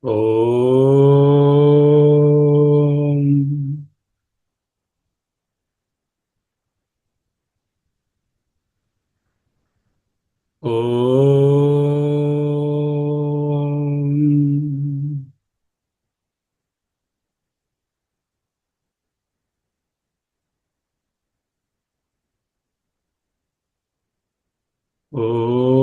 ఓం ఓం ఓం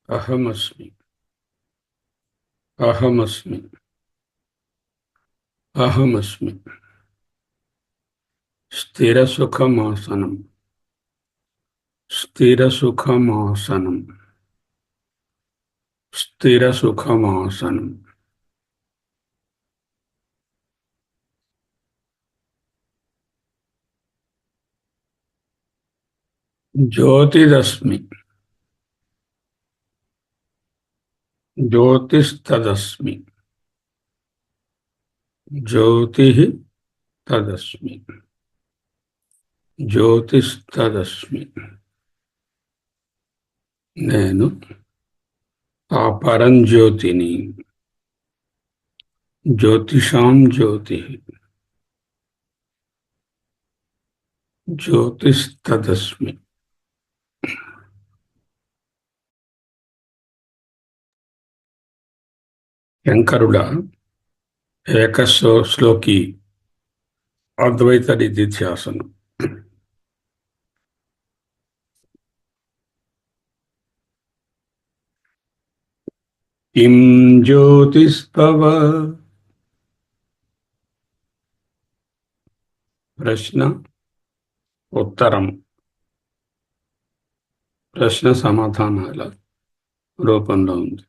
అహమస్మి అహమస్మి అహమస్మి స్థిరసుఖమాసనం స్థిరసుఖమాసనం స్థిరసుఖమాసనం జ్యోతిరస్మి జ్యోతిస్తదస్మి జ్యోతి తదస్మి జ్యోతిస్తదస్మి నేను ఆ పరంజ్యోతిని జ్యోతిషాం జ్యోతి జ్యోతిస్తదస్మి. శంకరుల ఏకశ్లోకి అద్వైత నిధిధ్యాసనం. కిం జ్యోతిస్తవ ప్రశ్న ఉత్తరం, ప్రశ్న సమాధానాల రూపంలో ఉంది.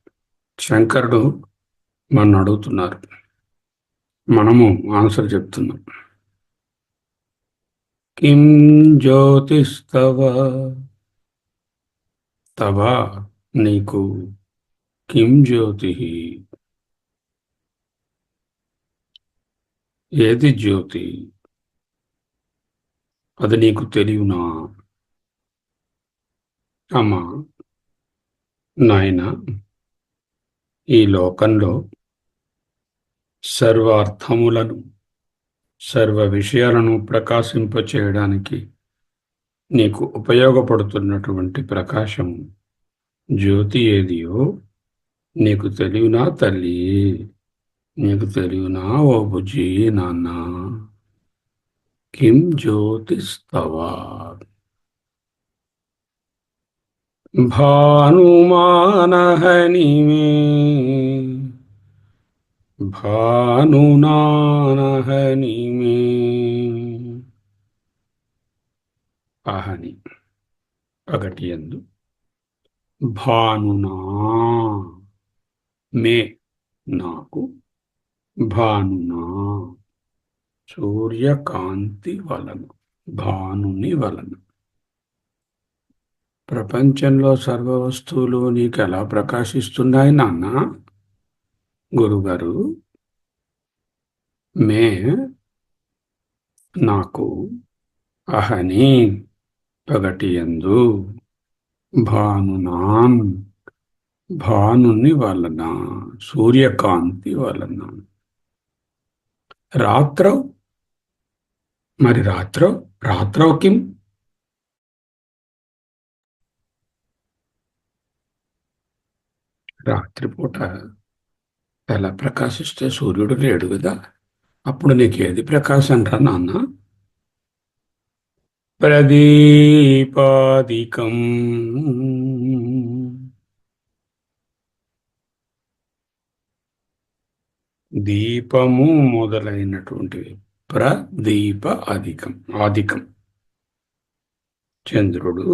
శంకరుడు మన అడుగుతున్నారు, మనము ఆన్సర్ చెప్తున్నాం. కిం జ్యోతిస్తవ, తవ నీకు, కిం జ్యోతి ఏది జ్యోతి, అది నీకు తెలియనా? అమ్మా నాయన, ఈ లోకంలో సర్వ అర్థములను, సర్వ విషయాలను ప్రకాశింపచేయడానికి నీకు ఉపయోగపడుతున్నటువంటి ప్రకాశం జ్యోతి ఏదియో నీకు తెలియనా తల్లి? నీకు తెలియనా ఓ బుజ్జి నాన్న? కిం జ్యోతిస్తవా భానుమానహనిమే భానునానహనిమే. అహని ఒకటి యందు, భానునా మే నాకు, భానునా సూర్యకాంతి వలన, భానుని వలన. ప్రపంచంలో సర్వ వస్తువులు నీకు ఎలా ప్రకాశిస్తున్నాయి నాన్న? గురుగారు, మే నాకు, అహని పగటి యందు, భానునాం భానుని వలన, సూర్యకాంతి వలన. రాత్రౌ, మరి రాత్రౌ, రాత్రౌ కిం? రాత్రిపూట ఎలా ప్రకాశిస్తే సూర్యుడు లేడు కదా, అప్పుడు నీకేది ప్రకాశం రా నాన్న? ప్రదీపాదికం, దీపము మొదలైనటువంటివి. ప్రదీప అధికం, ఆదికం చంద్రుడు,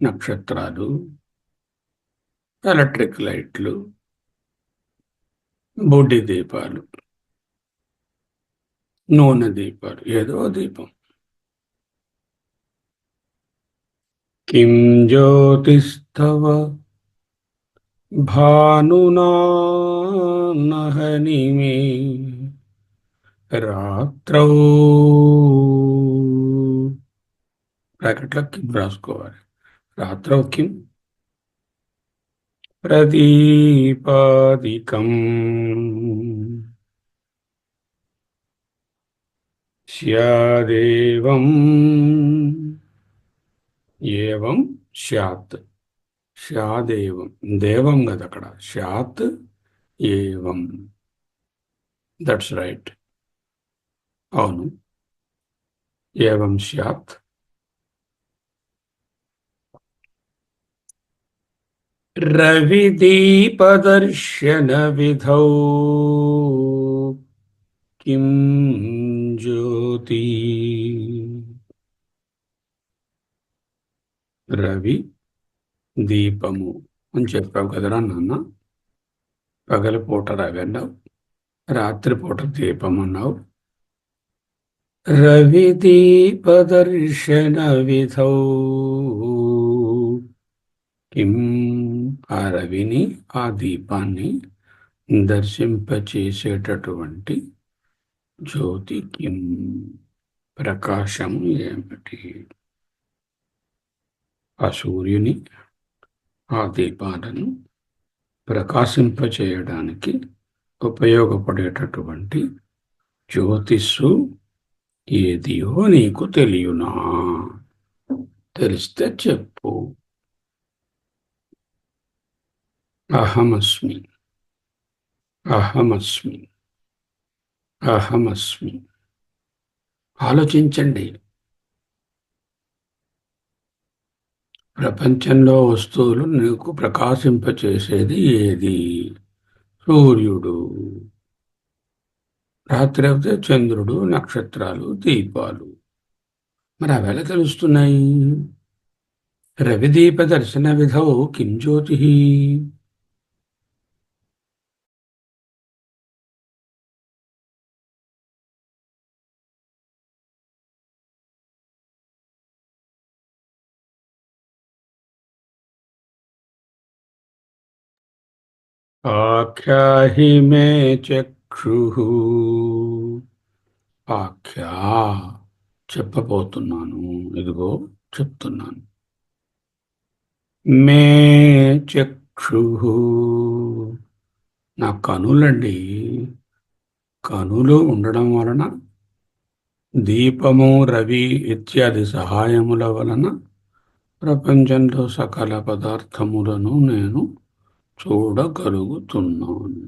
నక్షత్రాలు, ఎలక్ట్రిక్ లైట్లు, బొడ్డి దీపాలు, నూనె దీపాలు, ఏదో దీపం. किं ज्योतिस्तव भानुना नहनिमे రాత్రౌ బ్రాకెట్లో కిం రాసుకోవాలి. రాత్రౌ కిం ప్రదీపాదికం స్యాదేవం ఏవం స్యాత్ స్యాదేవం దేవం కదా అక్కడ స్యాత్ ఏవం దట్స్ రైట్. అవును. ఏవం స్యాత్ రవిదీపదర్శన విధౌ కిం జ్యోతి రవి దీపము అని చెప్పావు కదరా నాన్న. పగలపూట రవి అన్నావు, రాత్రిపూట దీపం అన్నావు. రవి దీపదర్శన విధౌ కిం ఆ రవిని ఆ దీపాన్ని దర్శింపచేసేటటువంటి జ్యోతి కిం ప్రకాశము ఏమిటి? ఆ సూర్యుని ఆ దీపాలను ప్రకాశింపచేయడానికి ఉపయోగపడేటటువంటి జ్యోతిస్సు ఏదియో నీకు తెలియనా? తెలిస్తే చెప్పు. అహమస్మి అహమస్మి అహమస్మి. ఆలోచించండి. ప్రపంచంలో వస్తువులు నీకు ప్రకాశింపచేసేది ఏది? సూర్యుడు. రాత్రి అయితే చంద్రుడు, నక్షత్రాలు, దీపాలు. మరి అవి ఎలా తెలుస్తున్నాయి? రవిదీప దర్శన విధౌ కిం జ్యోతి? ఆఖ్యాహి మే చక్షుః. ఆఖ్యా చెప్పబోతున్నాను, ఇదిగో చెప్తున్నాను. మే చక్షుః నా కనులండి. కనులు ఉండడం వలన దీపము, రవి ఇత్యాది సహాయముల వలన ప్రపంచంలో సకల పదార్థములను నేను చూడగలుగుతున్నాను.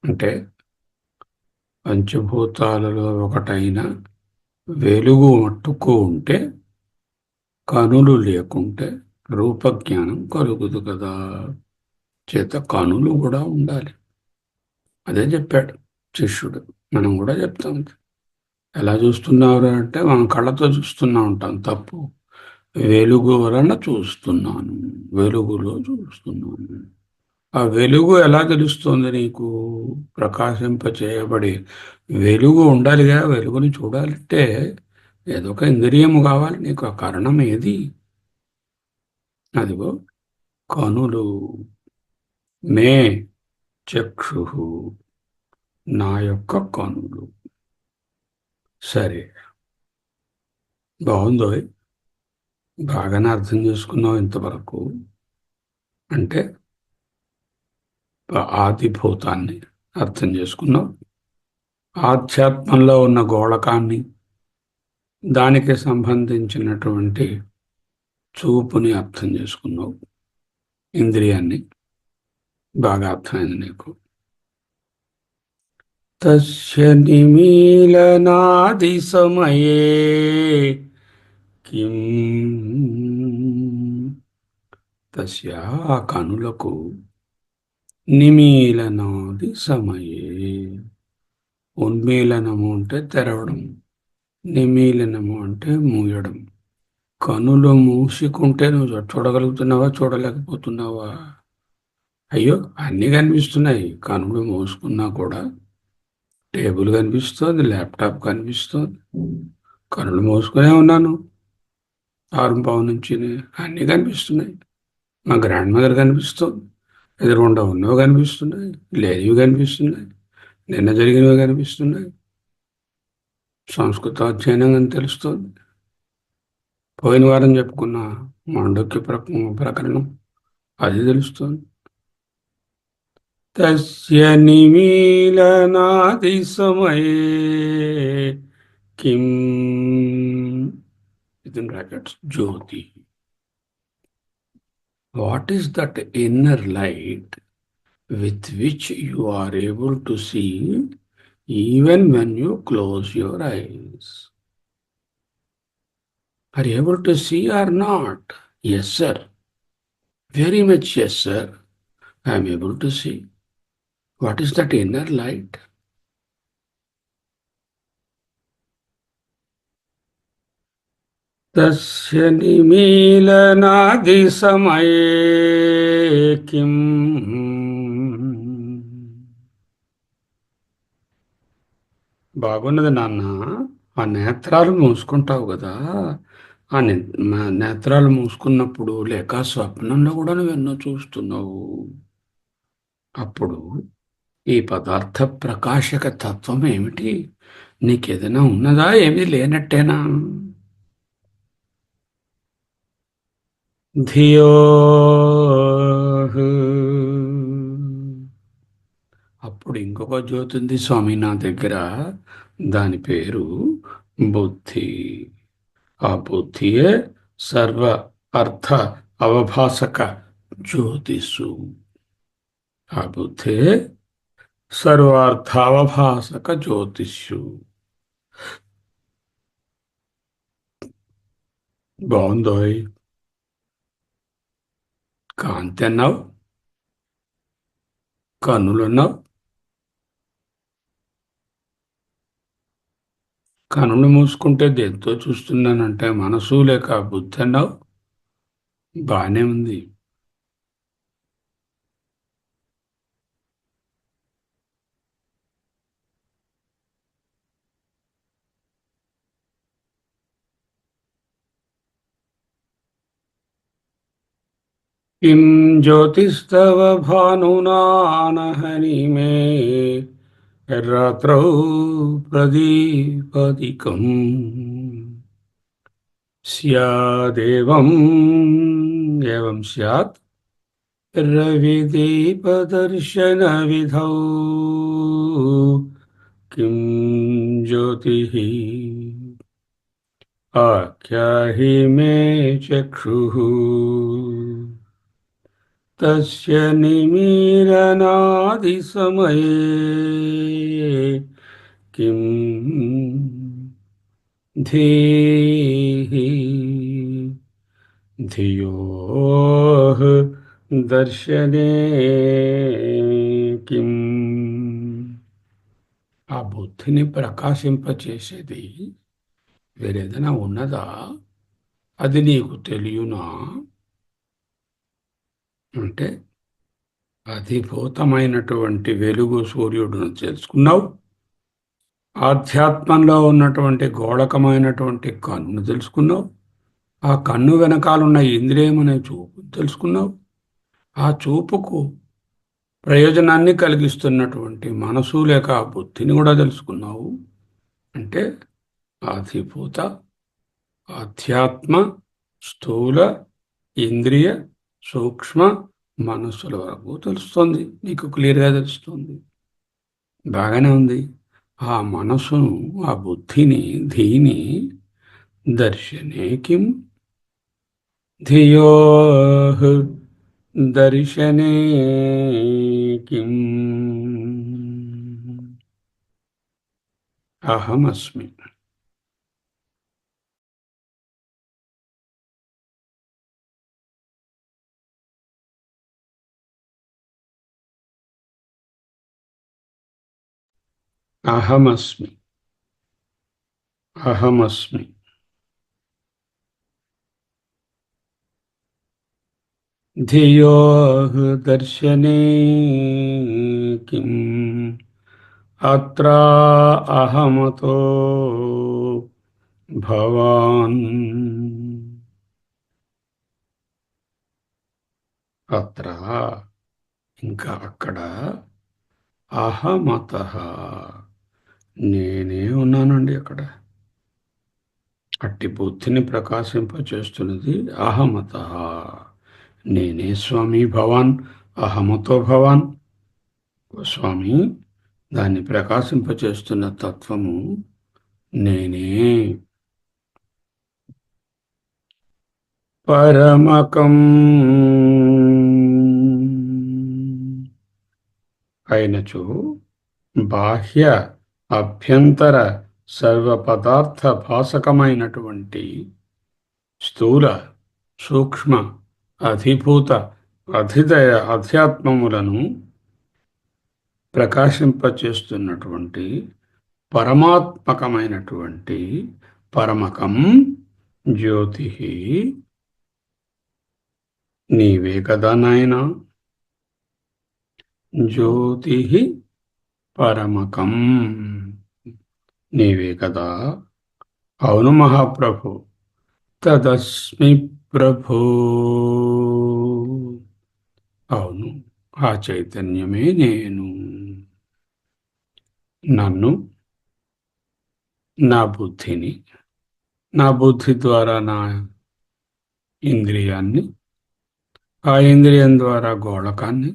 అంటే పంచభూతాలలో ఒకటైన వెలుగు మట్టుకు ఉంటే, కనులు లేకుంటే రూపజ్ఞానం కలుగుదు కదా. చేత కనులు కూడా ఉండాలి. అదే చెప్పాడు శిష్యుడు. మనం కూడా చెప్తాం. ఎలా చూస్తున్నారు అంటే మనం కళ్ళతో చూస్తున్నా ఉంటాం, తప్పు. వెలుగు వలన చూస్తున్నాను, వెలుగులో చూస్తున్నాను. ఆ వెలుగు ఎలా తెలుస్తుంది నీకు? ప్రకాశింపచేయబడి వెలుగు ఉండాలిగా. వెలుగుని చూడాలంటే ఏదో ఒక ఇంద్రియము కావాలి నీకు. ఆ కారణం ఏది? అదిగో కనులు. మే చక్షు నా యొక్క కనులు. సరే, బాగుందో? బాగానే అర్థం చేసుకున్నావు ఇంతవరకు. అంటే ఆదిభూతాన్ని అర్థం చేసుకున్నావు, ఆధ్యాత్మంలో ఉన్న గోళకాన్ని, దానికి సంబంధించినటువంటి చూపుని అర్థం చేసుకున్నావు, ఇంద్రియాన్ని బాగా అర్థమైంది నీకు. తస్య నిమీలనాది సమయే కిం. తస్య ఆ కనులకు నిమీలనాది సమయే. ఉన్మీలనము అంటే తెరవడం, నిమీలనము అంటే మూయడం. కనులు మూసుకుంటే నువ్వు చూడగలుగుతున్నావా, చూడలేకపోతున్నావా? అయ్యో, అన్నీ కనిపిస్తున్నాయి. కనులు మూసుకున్నా కూడా టేబుల్ కనిపిస్తుంది, ల్యాప్టాప్ కనిపిస్తుంది, కనులు మూసుకునే ఉన్నాను. ఆరుంపావు నుంచి అన్నీ కనిపిస్తున్నాయి. మా గ్రాండ్ మదర్ కనిపిస్తుంది. ఎదురుగుండా ఉన్నవి కనిపిస్తున్నాయి. లేనివి కనిపిస్తున్నాయి. నిన్న జరిగినవి కనిపిస్తున్నాయి. సంస్కృత అధ్యయనం అని తెలుస్తుంది. పోయిన వారం చెప్పుకున్న మాండక్య ప్రకరణం అది తెలుస్తుంది. తస్య నిమీలనాది సమయే కిం within brackets jyoti. What is that inner light with which you are able to see even when you close your eyes? Are you able to see or not? Yes, sir. Very much yes, sir. I am able to see. What is that inner light? तस्य निमीलनादिसमये किम् బాగున్నది నాన్న. ఆ నేత్రాలు మూసుకుంటావు కదా, ఆ నేత్రాలు మూసుకున్నప్పుడు లేక స్వప్నంలో కూడా నువ్వెన్నో చూస్తున్నావు. అప్పుడు ఈ పదార్థ ప్రకాశక తత్వం ఏమిటి? నీకేదైనా ఉన్నదా? ఏమీ లేనట్టేనా? ధియో అప్పుడు ఇంకొక జ్యోతి ఉంది స్వామి నా దగ్గర. దాని పేరు బుద్ధి. ఆ బుద్ధియే సర్వ అర్థ అవభాసక జ్యోతిషు. ఆ బుద్ధే సర్వార్థావభాసక జ్యోతిషు. బాగుందోయ్. కాంతి అన్నావు, కన్నులన్నావు. కనులు మూసుకుంటే దేంతో చూస్తున్నానంటే మనసు లేక బుద్ధి అన్నావు. బానే ఉంది. किं ज्योतिस्तव भानुना नहनि मे रात्रौ प्रदीपदिकम् स्यादेवम् एवं स्यात् रविदीपदर्शनविधौ किं ज्योतिः आख्याहि मे चक्षुः तस्य निमीलनादिसमये किं धीः धियोः దర్శనే కిం. ఆ బుద్ధిని ప్రకాశింపచేసేది వేరేదైనా ఉన్నదా? అది నీకు తెలియనా అంటే అధిభూతమైనటువంటి వెలుగు సూర్యుడును తెలుసుకున్నావు. ఆధ్యాత్మంలో ఉన్నటువంటి గోళకమైనటువంటి కన్ను తెలుసుకున్నావు. ఆ కన్ను వెనకాలన్న ఇంద్రియం అనే చూపు తెలుసుకున్నావు. ఆ చూపుకు ప్రయోజనాన్ని కలిగిస్తున్నటువంటి మనసు లేక ఆ బుద్ధిని కూడా తెలుసుకున్నావు. అంటే అధిభూత, ఆధ్యాత్మ, స్థూల, ఇంద్రియ, సూక్ష్మ మనస్సుల వరకు తెలుస్తుంది. నీకు క్లియర్గా తెలుస్తుంది. బాగానే ఉంది. ఆ మనసును, ఆ బుద్ధిని, ధీని దర్శనే కిం ధియో దర్శనే కిం అహమస్మి. అహమస్మి. అహమస్మి. ధియో దర్శనే కిం అత్ర అహమతో భవాన్ అత్ర ఇంకా అక్కడ అహమతః నేనే ఉన్నానండి అక్కడ. అట్టి బుద్ధిని ప్రకాశింపచేస్తున్నది అహమతః నేనే స్వామి. భవాన్ అహమతో భవాన్ స్వామి, దాన్ని ప్రకాశింపచేస్తున్న తత్వము నేనే. పరమకం అయినచో బాహ్య అభ్యంతర సర్వ పదార్థ భాసకమైనటువంటి స్థూల సూక్ష్మ అధిభూత అధిదయ అధ్యాత్మములను ప్రకాశింపచేస్తున్నటువంటి పరమాత్మకమైనటువంటి పరమకం జ్యోతి నీవే కదా నాయన. జ్యోతి పరమకం నీవే కదా. అవును మహాప్రభు. తదస్మి ప్రభో అవును, ఆ చైతన్యమే నేను. నన్ను, నా బుద్ధిని, నా బుద్ధి ద్వారా నా ఇంద్రియాన్ని, ఆ ఇంద్రియం ద్వారా గోళకాన్ని,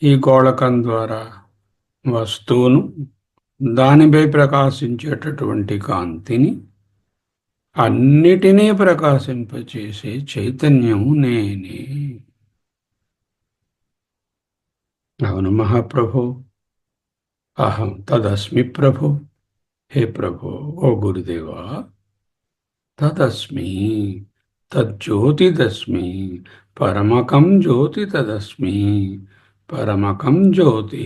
ఈ గోళకం ద్వారా వస్తువును, దానిపై ప్రకాశించేటటువంటి కాంతిని, అన్నిటినీ ప్రకాశింపచేసే చైతన్యము నేనే. అవును మహాప్రభు. అహం తదస్మి ప్రభు. హే ప్రభు, ఓ గురుదేవా, తదస్మి తజ్జ్యోతిదస్మి పరమకం జ్యోతి తదస్మి పరమకం జ్యోతి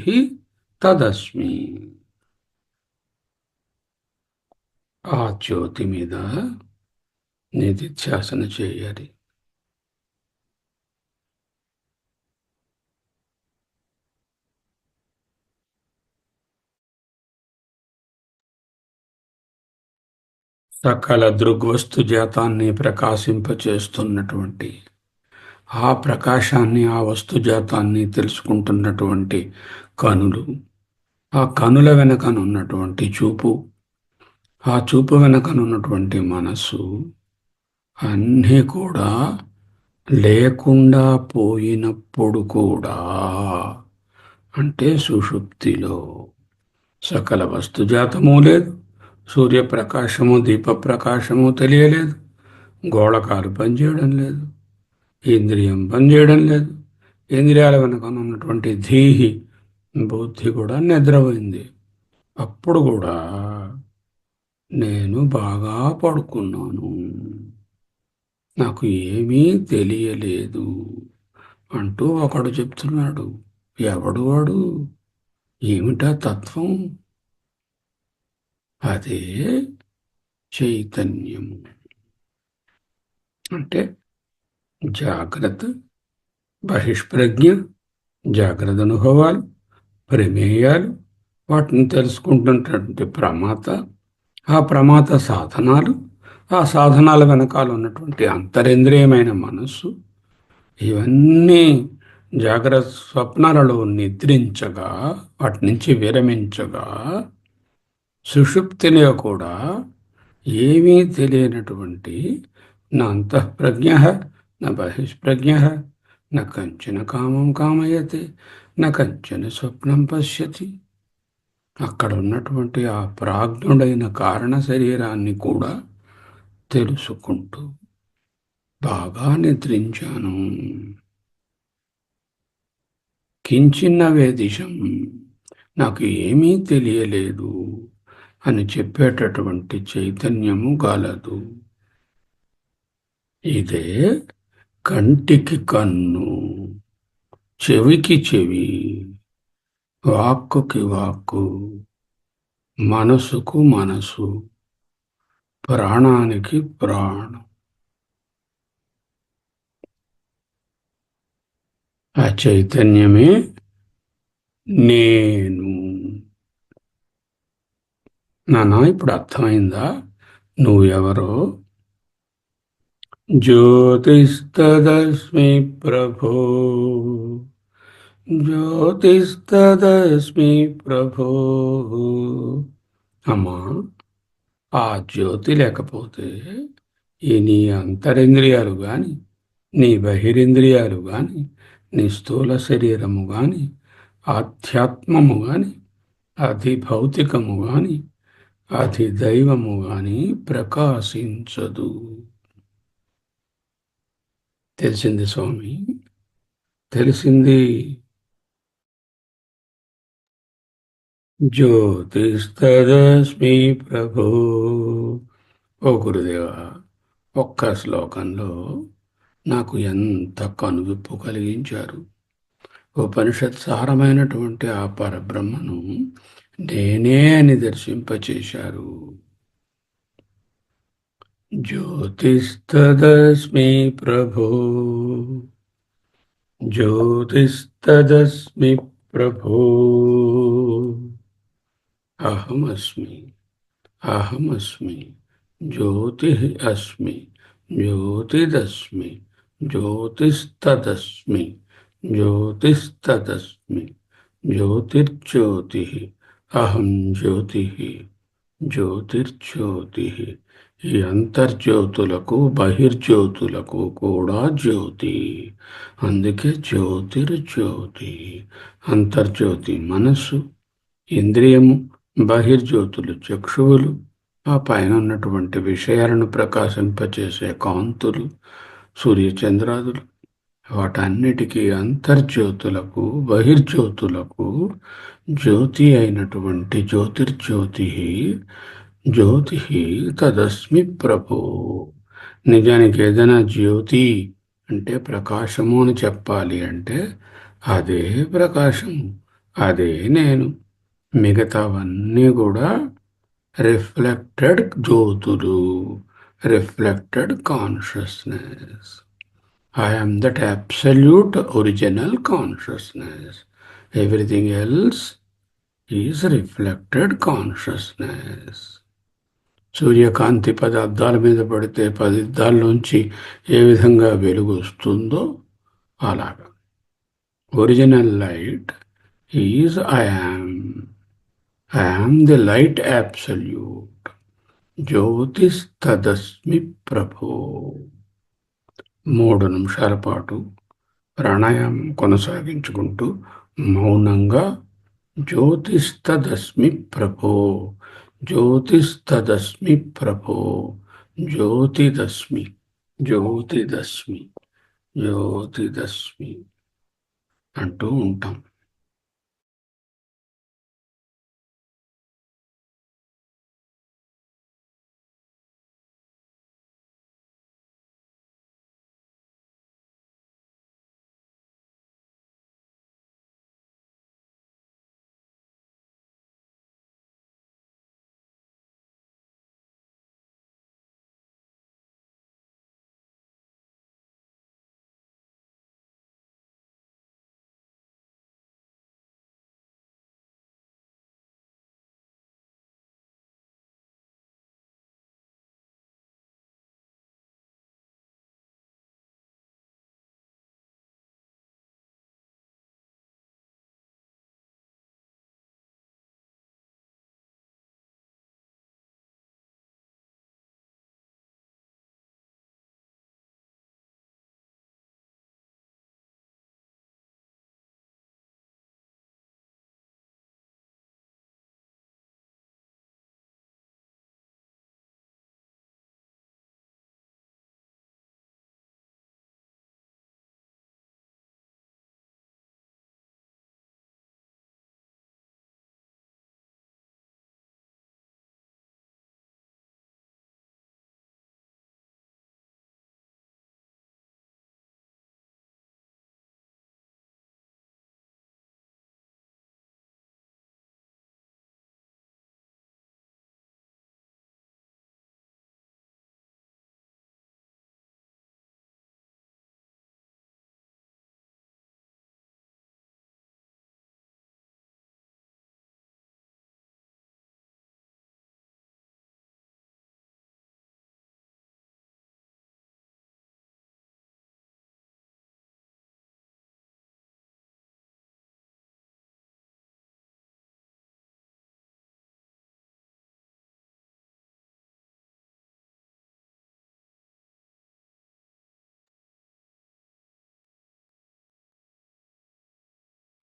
తదస్మి. ఆ జ్యోతి మీద నిధిధ్యాసన చేయాలి. సకల దృగ్వస్తు జాతాన్ని ప్రకాశింపచేస్తున్నటువంటి ఆ ప్రకాశాన్ని, ఆ వస్తుజాతాన్ని తెలుసుకుంటున్నటువంటి కనులు, ఆ కనుల వెనకనున్నటువంటి చూపు, ఆ చూపు వెనకనున్నటువంటి మనస్సు అన్నీ కూడా లేకుండా పోయినప్పుడు కూడా, అంటే సుషుప్తిలో సకల వస్తుజాతము లేదు, సూర్యప్రకాశము దీపప్రకాశము తెలియలేదు, గోళకాలు పనిచేయడం లేదు, ఇంద్రియం పనిచేయడం లేదు, ఇంద్రియాల వెనుక ఉన్నటువంటి ధీహి బుద్ధి కూడా నిద్రపోయింది. అప్పుడు కూడా నేను బాగా పడుకున్నాను, నాకు ఏమీ తెలియలేదు అంటూ ఒకడు చెప్తున్నాడు. ఎవడు వాడు? ఏమిటా తత్వం? అదే చైతన్యము. అంటే జాగ్రత్త, బహిష్ప్రజ్ఞ, జాగ్రత్త అనుభవాలు, ప్రమేయాలు, వాటిని తెలుసుకుంటున్నటువంటి ప్రమాత, ఆ ప్రమాత సాధనాలు, ఆ సాధనాల వెనకాల ఉన్నటువంటి అంతరింద్రియమైన మనస్సు, ఇవన్నీ జాగ్రత్త స్వప్నాలలో నిద్రించగా, వాటి నుంచి విరమించగా, సుషుప్తిలో కూడా ఏమీ తెలియనటువంటి నా అంతఃప్రజ్ఞ, నా బహిష్ప్రజ్ఞ, నా కంచన కామం కామయతే, నా కంచన స్వప్నం పశ్యతి. అక్కడ ఉన్నటువంటి ఆ ప్రాజ్ఞుడైన కారణ శరీరాన్ని కూడా తెలుసుకుంటూ బాగా నిద్రించాను. కించిన్న వేదిశం, నాకు ఏమీ తెలియలేదు అని చెప్పేటటువంటి చైతన్యము గలదు. ఇదే కంటికి కన్ను, చెవికి చెవి, వాక్కుకి వాక్కు, మనసుకు మనసు, ప్రాణానికి ప్రాణం. ఆ చైతన్యమే నేను. నానా ఇప్పుడు అర్థమైందా? నువ్వెవరో జ్యోతిస్తదస్మి ప్రభో జ్యోతిస్తదస్మి ప్రభో. అమ్మా, ఆ జ్యోతి లేకపోతే ఈ నీ అంతరింద్రియాలు గాని, నీ బహిరింద్రియాలు గాని, నీ స్థూల శరీరము గాని, ఆధ్యాత్మము గాని, అధి భౌతికము గాని, అధి దైవము గాని ప్రకాశించదు. తెలిసింది స్వామి, తెలిసింది. జ్యోతిస్తదస్మి ప్రభో. ఓ గురుదేవా, ఒక్క శ్లోకంలో నాకు ఎంత కనువిప్పు కలిగించారు. ఉపనిషత్ సారమైనటువంటి ఆ పరబ్రహ్మను నేనే అని దర్శింపచేశారు. జ్యోతిస్తదస్మి ప్రభో జ్యోతిస్తదస్మి ప్రభో. అహమస్మి అహమస్మి జ్యోతిః అస్మి జ్యోతిదస్మి జ్యోతిస్తదస్మి జ్యోతిస్తదస్మి జ్యోతిర్జ్యోతిః అహం జ్యోతిః జ్యోతిర్జ్యోతిః. ఈ అంతర్జ్యోతులకు బహిర్జ్యోతులకు కూడా జ్యోతి. అందుకే జ్యోతిర్జ్యోతి. అంతర్జ్యోతి మనస్సు, ఇంద్రియము, బహిర్జ్యోతులు చక్షువులు, ఆ పైన ఉన్నటువంటి విషయాలను ప్రకాశింపచేసే కాంతులు, సూర్యచంద్రాదులు, వాటన్నిటికీ అంతర్జ్యోతులకు బహిర్జ్యోతులకు జ్యోతి అయినటువంటి జ్యోతిర్జ్యోతి జ్యోతి తదస్మి ప్రభో. నిజానికి ఏదైనా జ్యోతి అంటే ప్రకాశము అని చెప్పాలి అంటే అదే ప్రకాశము, అదే నేను. మిగతావన్నీ కూడా రిఫ్లెక్టెడ్ జ్యోతులు, reflected consciousness. I am that absolute original consciousness. Everything else is reflected consciousness. సూర్యకాంతి 10 అద్దాల మీద పడితే 10 అద్దాల్లోంచి ఏ విధంగా వెలుగు వస్తుందో అలాగా original light is I am the light absolute. జ్యోతిస్తదస్మి ప్రభో. 3 నిమిషాల పాటు ప్రాణాయామం కొనసాగించుకుంటూ మౌనంగా జ్యోతిస్తదస్మి ప్రభో జ్యోతిస్తదస్మి ప్రభో జ్యోతిదస్మి జ్యోతిదస్మి జ్యోతిదస్మి అంటూ ఉంటాం.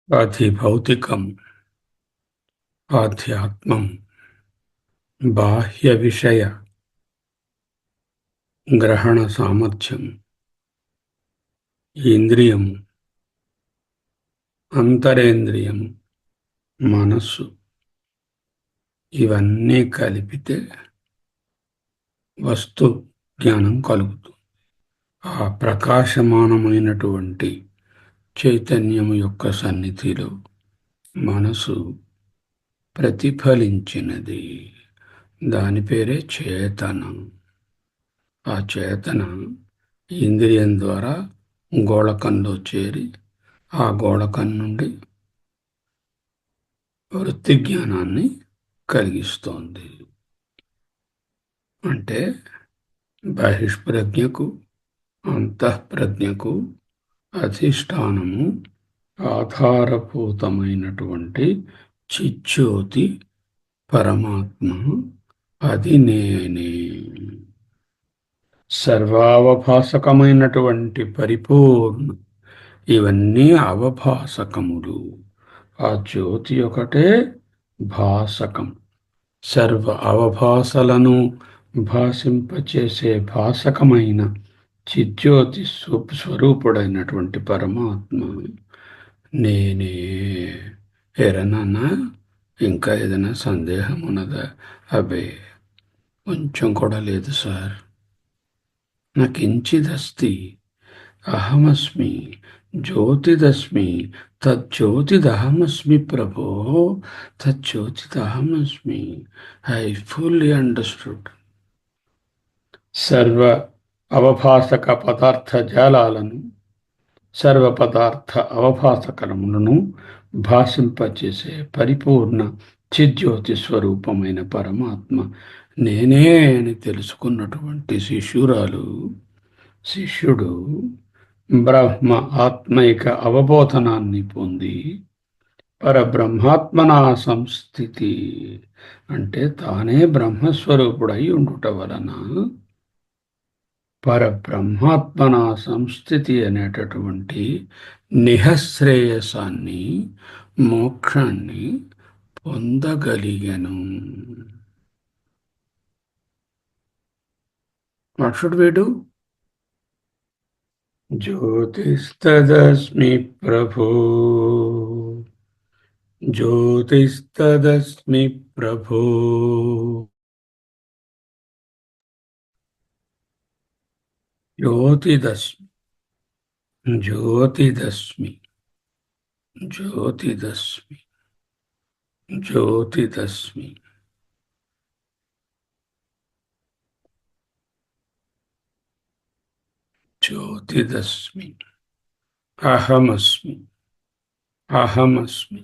అధిభౌతికం, ఆధ్యాత్మం, బాహ్య విషయ గ్రహణ సామర్థ్యం, ఇంద్రియము, అంతరేంద్రియము, మనస్సు, ఇవన్నీ కలిపితే వస్తు జ్ఞానం కలుగుతుంది. ఆ ప్రకాశమానమైనటువంటి చైతన్యము యొక్క సన్నిధిలో మనసు ప్రతిఫలించినది. దాని పేరే చేతన. ఆ చేతన ఇంద్రియం ద్వారా గోళకంలో చేరి ఆ గోళకం నుండి వృత్తి జ్ఞానాన్ని కలిగిస్తోంది. అంటే బహిష్ప్రజ్ఞకు, అంతఃప్రజ్ఞకు అధిష్టానము ఆధారభూతమైనటువంటి చిజ్యోతి పరమాత్మ, అది నేనే. సర్వావభాసకమైనటువంటి పరిపూర్ణ, ఇవన్నీ అవభాసకములు. ఆ జ్యోతి ఒకటే భాసకం. సర్వ అవభాసలను భాషింపచేసే భాసకమైన చిజ్యోతి స్వరూపుడైనటువంటి పరమాత్మ నేనే. ఎరనన్నా ఇంకా ఏదైనా సందేహం ఉన్నదా? అబ్బే, కొంచెం కూడా లేదు సార్. నా కించిదస్తి, అహమస్మి జ్యోతిదస్మి, తజ్జ్యోతిదహమస్మి ప్రభో, తజ్జ్యోతిదహమస్మి. I fully understood. సర్వ అవభాసక పదార్థ జాలాలను, సర్వ పదార్థ అవభాసకరములను భాషింపచేసే పరిపూర్ణ చిజ్యోతి స్వరూపమైన పరమాత్మ నేనే అని తెలుసుకున్నటువంటి శిష్యుడు బ్రహ్మ ఆత్మైక అవబోధనాన్ని పొంది పరబ్రహ్మాత్మనా సంస్థితి, అంటే తానే బ్రహ్మస్వరూపుడై ఉండుట వలన పరబ్రహ్మాత్మనా సంస్థితి అనేటటువంటి నిహశ్రేయసాన్ని, మోక్షాన్ని పొందగలిగను. What should we do? జ్యోతిస్తదస్మి ప్రభో, జ్యోతిస్తదస్మి ప్రభో, జ్యోతిదస్మి, జ్యోతిదస్మి, జ్యోతిదస్మి, జ్యోతిదస్మి. జ్యోతిదస్మి, అహమస్మి, అహమస్మి.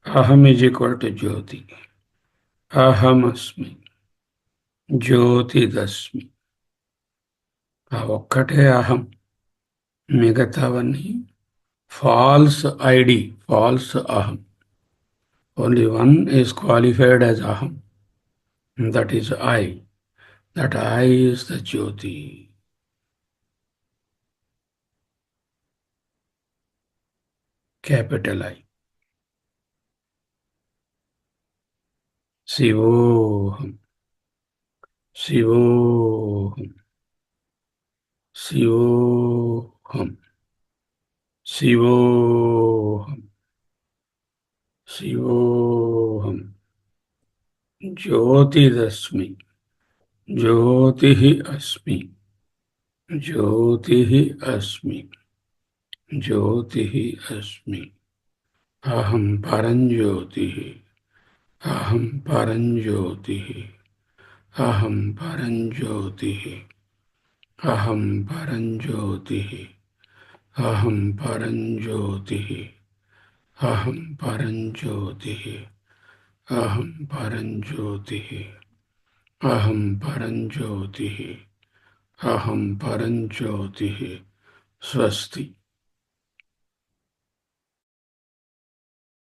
అహం ఈజ్ ఈక్వల్ టు జ్యోతి. అహమస్మి జ్యోతిదస్మి. ఆ ఒక్కటే అహం. మిగతావన్నీ ఫాల్స్ ఐడి, ఫాల్స్ అహం. Only one is qualified as అహం, that is I. That I is the జ్యోతి. Capital I. Shivoham, Shivoham, Shivoham, Shivoham, Shivoham. Jyotidasmi, Jyotihi asmi, Jyotihi asmi, Jyotihi asmi. Aham Paranjyotihi, Aham Paranjyotihi, Aham Paranjyotihi, Aham Paranjyotihi, Aham Paranjyotihi, Aham Paranjyotihi, Aham Paranjyotihi, Aham Paranjyotihi, Aham Paranjyotihi. Swasti.